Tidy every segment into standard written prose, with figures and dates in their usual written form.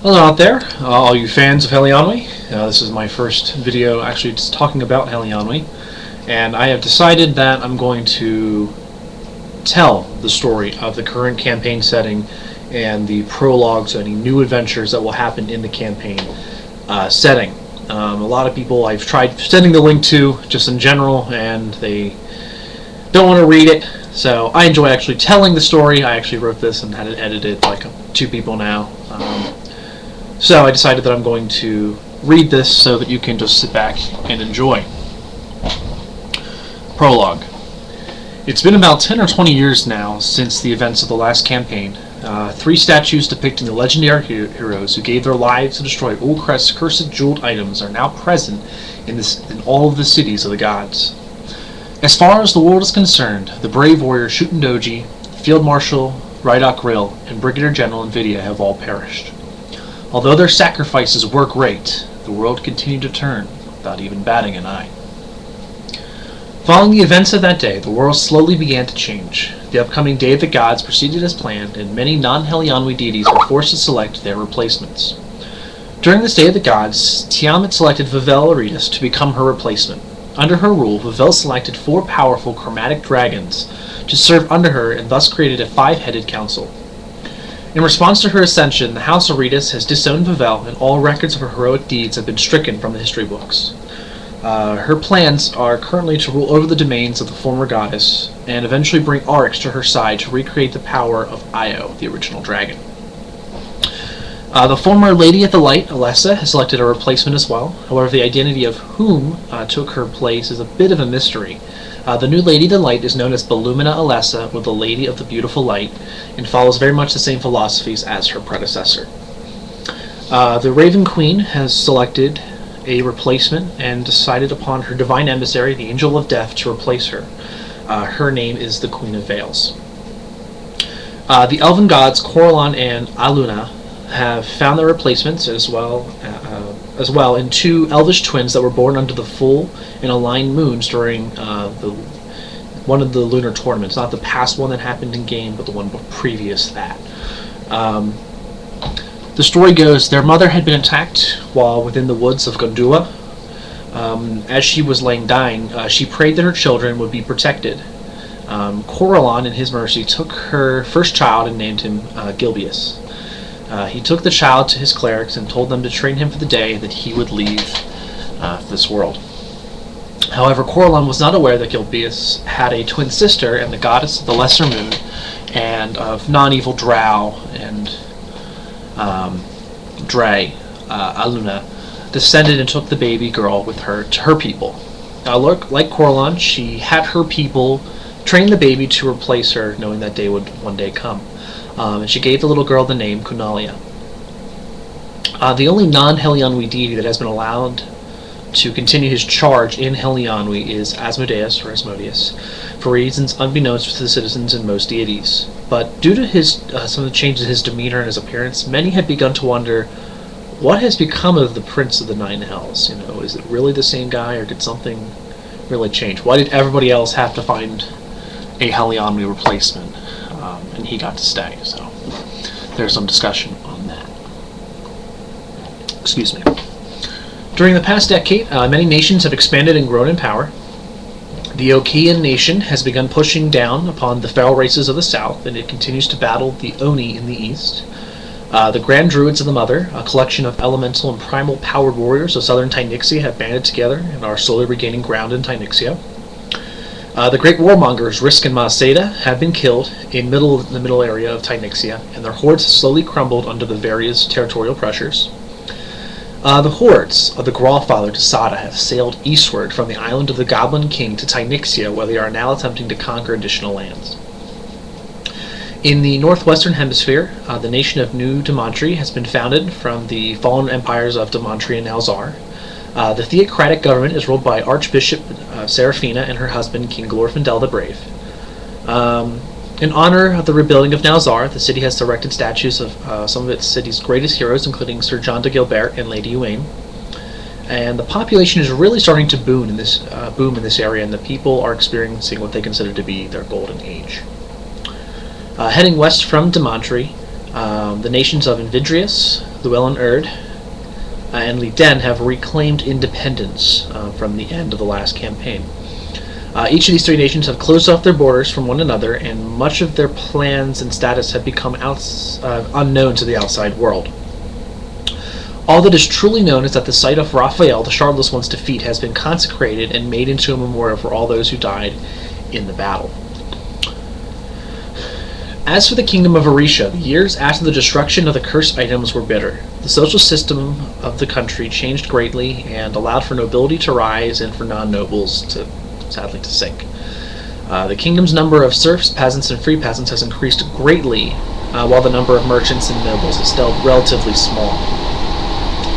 Hello out there, all you fans of Helyanwe. This is my first video actually just talking about Helyanwe, and I have decided that I'm going to tell the story of the current campaign setting and the prologues, any new adventures that will happen in the campaign setting. A lot of people I've tried sending the link to just in general, and they don't want to read it, so I enjoy actually telling the story. I actually wrote this and had it edited like 2 people now. So I decided that I'm going to read this so that you can just sit back and enjoy. Prologue. It's been about 10 or 20 years now since the events of the last campaign. 3 statues depicting the legendary heroes who gave their lives to destroy Ulcrest's cursed jeweled items are now present in all of the cities of the gods. As far as the world is concerned, the brave warrior Shutendoji, Field Marshal Rydok Rill, and Brigadier General Nvidia have all perished. Although their sacrifices were great, the world continued to turn without even batting an eye. Following the events of that day, the world slowly began to change. The upcoming Day of the Gods proceeded as planned, and many non-Helyanwe deities were forced to select their replacements. During this Day of the Gods, Tiamat selected Vivel Aridus to become her replacement. Under her rule, Vivel selected 4 powerful chromatic dragons to serve under her and thus created a 5-headed council. In response to her ascension, the House Aridus has disowned Vivel, and all records of her heroic deeds have been stricken from the history books. Her plans are currently to rule over the domains of the former goddess, and eventually bring Arx to her side to recreate the power of Io, the original dragon. The former Lady of the Light, Alessa, has selected a replacement as well. However, the identity of whom took her place is a bit of a mystery. The new Lady of the Light is known as Belumina Alessa, or the Lady of the Beautiful Light, and follows very much the same philosophies as her predecessor. The Raven Queen has selected a replacement and decided upon her divine emissary, the Angel of Death, to replace her. Her name is the Queen of Veils. The Elven gods Coralon and Aluna have found their replacements as well in 2 elvish twins that were born under the full and aligned moons during one of the lunar tournaments, not the past one that happened in game, but the one previous that. The story goes, their mother had been attacked while within the woods of Gondua. As she was laying dying, she prayed that her children would be protected. Coralon, in his mercy, took her first child and named him Gilbius. He took the child to his clerics and told them to train him for the day that he would leave this world. However, Coralon was not aware that Gilbius had a twin sister, and the goddess of the Lesser Moon and of non-evil Drow and Dre, Aluna, descended and took the baby girl with her to her people. Like Coralon, she had her people train the baby to replace her, knowing that day would one day come. And she gave the little girl the name Kunalia. The only non-Helyanwe deity that has been allowed to continue his charge in Helyanwe is Asmodeus, or Asmodeus, for reasons unbeknownst to the citizens and most deities. But due to some of the changes in his demeanor and his appearance, many had begun to wonder, what has become of the Prince of the Nine Hells? Is it really the same guy, or did something really change? Why did everybody else have to find a Helyanwe replacement? And he got to stay, so there's some discussion on that. Excuse me. During the past decade, many nations have expanded and grown in power. The Okian nation has begun pushing down upon the feral races of the south, and it continues to battle the Oni in the east. The Grand Druids of the Mother, a collection of elemental and primal powered warriors of southern Tynixia, have banded together and are slowly regaining ground in Tynixia. The great warmongers Risk and Maaseda have been killed in the middle area of Tynixia, and their hordes have slowly crumbled under the various territorial pressures. The hordes of the Grallfather Tasada have sailed eastward from the island of the Goblin King to Tynixia, where they are now attempting to conquer additional lands. In the northwestern hemisphere, the nation of New Demantri has been founded from the fallen empires of Demantri and Nalzar. The theocratic government is ruled by Archbishop Seraphina and her husband, King Glorfindel the Brave. In honor of the rebuilding of Nalzar, the city has erected statues of some of its city's greatest heroes, including Sir John de Gilbert and Lady Uwaine. And the population is really starting to boom in this area, and the people are experiencing what they consider to be their golden age. Heading west from Demantri, The nations of Invidrius, Llewellyn-Erd, and Liden have reclaimed independence from the end of the last campaign. Each of these three nations have closed off their borders from one another, and much of their plans and status have become unknown to the outside world. All that is truly known is that the site of Raphael, the Shardless One's defeat, has been consecrated and made into a memorial for all those who died in the battle. As for the kingdom of Orisha, the years after the destruction of the cursed items were bitter. The social system of the country changed greatly and allowed for nobility to rise and for non-nobles to, sadly, to sink. The kingdom's number of serfs, peasants, and free peasants has increased greatly, while the number of merchants and nobles is still relatively small.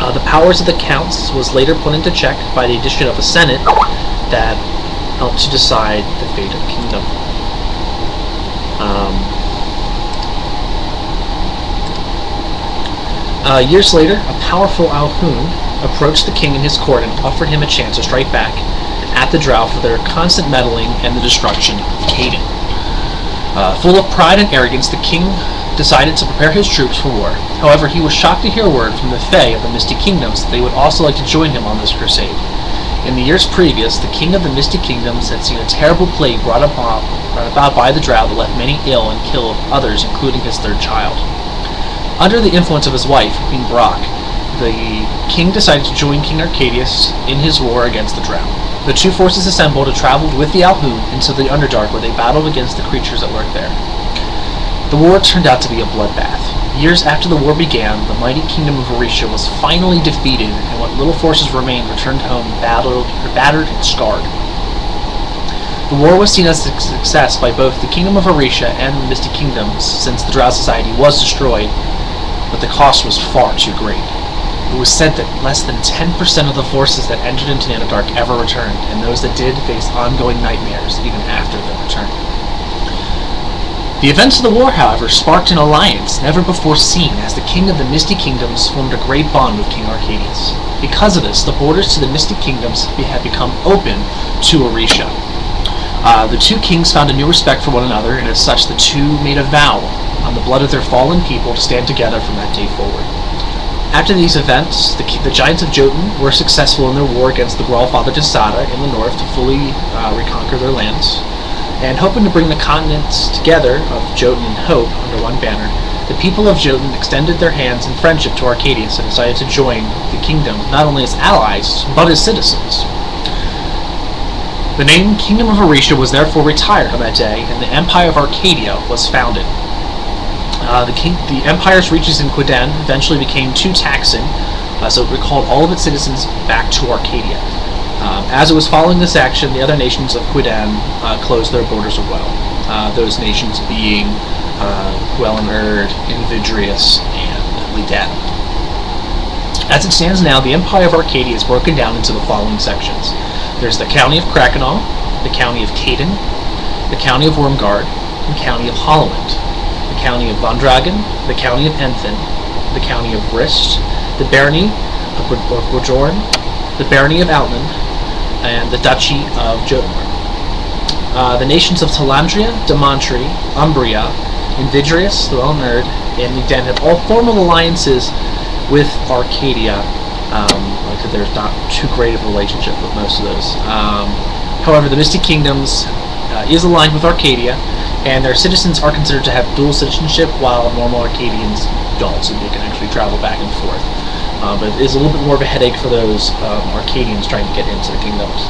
The powers of the counts was later put into check by the addition of a senate that helped to decide the fate of the kingdom. Years later, a powerful Alhun approached the king in his court and offered him a chance to strike back at the Drow for their constant meddling and the destruction of Cayden. Full of pride and arrogance, the king decided to prepare his troops for war. However, he was shocked to hear word from the Fae of the Misty Kingdoms that they would also like to join him on this crusade. In the years previous, the king of the Misty Kingdoms had seen a terrible plague brought about by the Drow that left many ill and killed others, including his third child. Under the influence of his wife, Queen Brock, the king decided to join King Arcadius in his war against the Drow. The two forces assembled and traveled with the Alhun into the Underdark, where they battled against the creatures that lurked there. The war turned out to be a bloodbath. Years after the war began, the mighty kingdom of Orisha was finally defeated, and what little forces remained returned home battered and scarred. The war was seen as a success by both the kingdom of Orisha and the Misty Kingdoms, since the Drow society was destroyed, but the cost was far too great. It was said that less than 10% of the forces that entered into the Underdark ever returned, and those that did faced ongoing nightmares even after their return. The events of the war, however, sparked an alliance never before seen, as the king of the Misty Kingdoms formed a great bond with King Arcadius. Because of this, the borders to the Misty Kingdoms had become open to Orisha. The two kings found a new respect for one another, and as such the two made a vow on the blood of their fallen people to stand together from that day forward. After these events, the Giants of Jotun were successful in their war against the Growlfather Jasada in the north to fully reconquer their lands. And hoping to bring the continents together of Jotun and Hope under one banner, the people of Jotun extended their hands in friendship to Arcadius and decided to join the kingdom not only as allies, but as citizens. The name Kingdom of Orisha was therefore retired on that day, and the Empire of Arcadia was founded. The Empire's reaches in Queden eventually became too taxing, so it recalled all of its citizens back to Arcadia. As it was following this action, the other nations of Queden closed their borders as well. Those nations being Llewellyn-Erd, Invidrius, and Liden. As it stands now, the Empire of Arcadia is broken down into the following sections. There's the County of Krakenau, the County of Cayden, the County of Wormgard, the County of Hollowend, the County of Vondragon, the County of Enthin, the County of Rist, the Barony of Bojorn, the Barony of Outland, and the Duchy of Jotunheim. The nations of Talandria, Demantri, Umbria, Invidrius, Llewellyn-Erd, and Liden have all formal alliances with Arcadia. There's not too great of a relationship with most of those. However, the Misty Kingdoms is aligned with Arcadia, and their citizens are considered to have dual citizenship, while normal Arcadians don't, so they can actually travel back and forth. But it is a little bit more of a headache for those Arcadians trying to get into the kingdoms.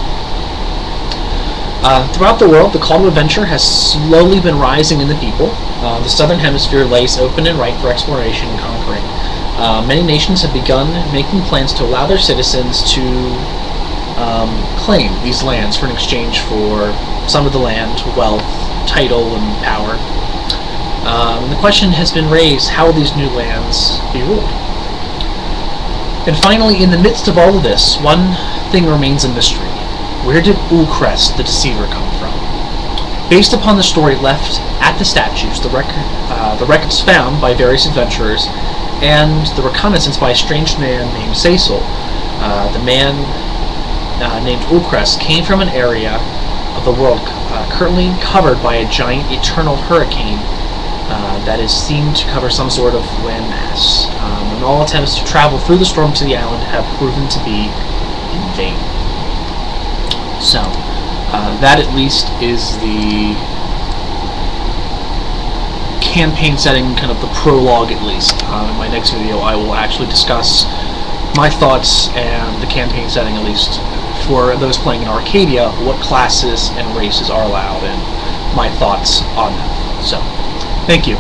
Throughout the world, the call to adventure has slowly been rising in the people. The southern hemisphere lays open and ripe for exploration and conquering. Many nations have begun making plans to allow their citizens to claim these lands for an exchange for some of the land, wealth, title, and power. And the question has been raised, how will these new lands be ruled? And finally, in the midst of all of this, one thing remains a mystery. Where did Ulcrest, the Deceiver, come from? Based upon the story left at the statues, the records found by various adventurers, and the reconnaissance by a strange man named Cecil, the man named Ulcrest came from an area of the world currently covered by a giant eternal hurricane that is themed to cover some sort of landmass, and all attempts to travel through the storm to the island have proven to be in vain. So, that at least is the campaign setting, kind of the prologue at least. In my next video I will actually discuss my thoughts and the campaign setting, at least for those playing in Arcadia, what classes and races are allowed, and my thoughts on them. So, thank you.